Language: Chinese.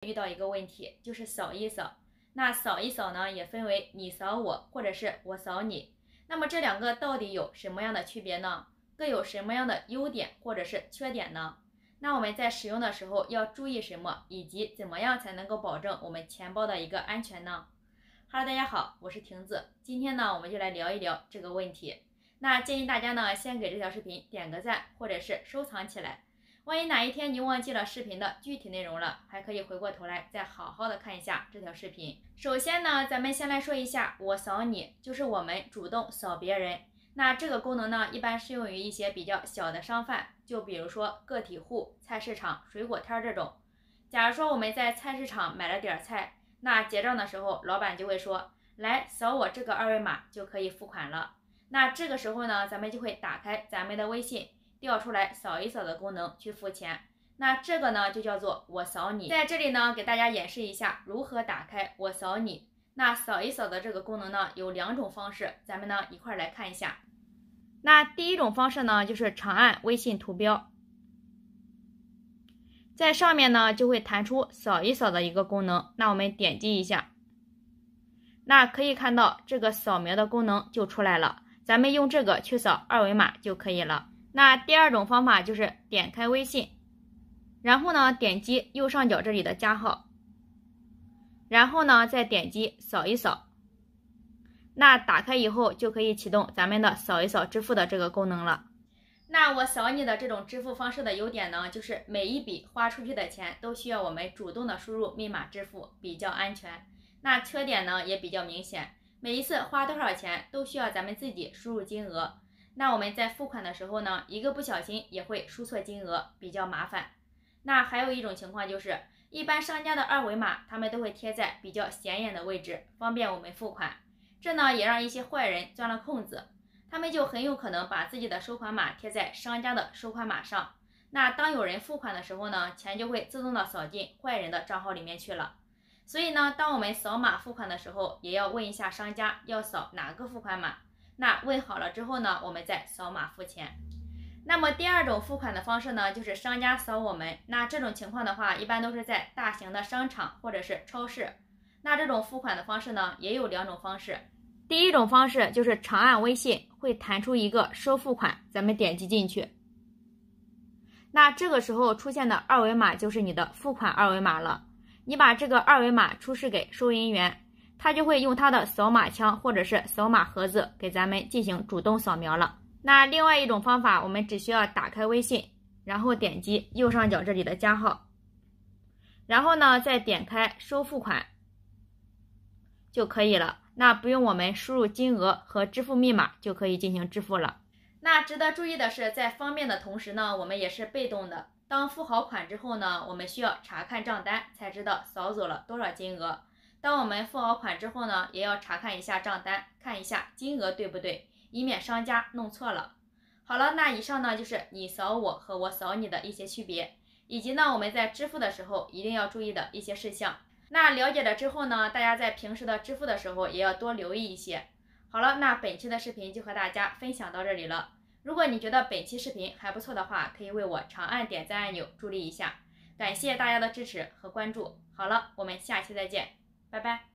遇到一个问题，就是扫一扫。那扫一扫呢，也分为你扫我，或者是我扫你。那么这两个到底有什么样的区别呢？各有什么样的优点或者是缺点呢？那我们在使用的时候要注意什么，以及怎么样才能够保证我们钱包的一个安全呢？Hello，大家好，我是亭子。今天呢，我们就来聊一聊这个问题。那建议大家呢，先给这条视频点个赞，或者是收藏起来。万一哪一天你忘记了视频的具体内容了，还可以回过头来再好好的看一下这条视频。首先呢，咱们先来说一下我扫你，就是我们主动扫别人。那这个功能呢，一般适用于一些比较小的商贩，就比如说个体户、菜市场、水果摊这种。假如说我们在菜市场买了点菜，那结账的时候，老板就会说，来扫我这个二维码就可以付款了。那这个时候呢，咱们就会打开咱们的微信，调出来扫一扫的功能去付钱。那这个呢就叫做我扫你。在这里呢，给大家演示一下如何打开我扫你。那扫一扫的这个功能呢，有两种方式，咱们呢一块来看一下。那第一种方式呢，就是长按微信图标，在上面呢就会弹出扫一扫的一个功能。那我们点击一下，那可以看到这个扫描的功能就出来了，咱们用这个去扫二维码就可以了。那第二种方法就是点开微信，然后呢点击右上角这里的加号，然后呢再点击扫一扫。那打开以后就可以启动咱们的扫一扫支付的这个功能了。那我扫你的这种支付方式的优点呢，就是每一笔花出去的钱都需要我们主动的输入密码支付，比较安全。那缺点呢也比较明显，每一次花多少钱都需要咱们自己输入金额。那我们在付款的时候呢，一个不小心也会输错金额，比较麻烦。那还有一种情况就是，一般商家的二维码他们都会贴在比较显眼的位置，方便我们付款。这呢也让一些坏人钻了空子，他们就很有可能把自己的收款码贴在商家的收款码上。那当有人付款的时候呢，钱就会自动的扫进坏人的账号里面去了。所以呢，当我们扫码付款的时候，也要问一下商家要扫哪个付款码。那问好了之后呢，我们再扫码付钱。那么第二种付款的方式呢，就是商家扫我们。那这种情况的话，一般都是在大型的商场或者是超市。那这种付款的方式呢，也有两种方式。第一种方式就是长按微信，会弹出一个收付款，咱们点击进去。那这个时候出现的二维码就是你的付款二维码了。你把这个二维码出示给收银员，他就会用他的扫码枪或者是扫码盒子给咱们进行主动扫描了。那另外一种方法，我们只需要打开微信，然后点击右上角这里的加号，然后呢再点开收付款就可以了。那不用我们输入金额和支付密码就可以进行支付了。那值得注意的是，在方便的同时呢，我们也是被动的。当付好款之后呢，我们需要查看账单，才知道扫走了多少金额。当我们付好款之后呢，也要查看一下账单，看一下金额对不对，以免商家弄错了。好了，那以上呢就是你扫我和我扫你的一些区别，以及呢我们在支付的时候一定要注意的一些事项。那了解了之后呢，大家在平时的支付的时候也要多留意一些。好了，那本期的视频就和大家分享到这里了。如果你觉得本期视频还不错的话，可以为我长按点赞按钮助力一下，感谢大家的支持和关注。好了，我们下期再见，拜拜。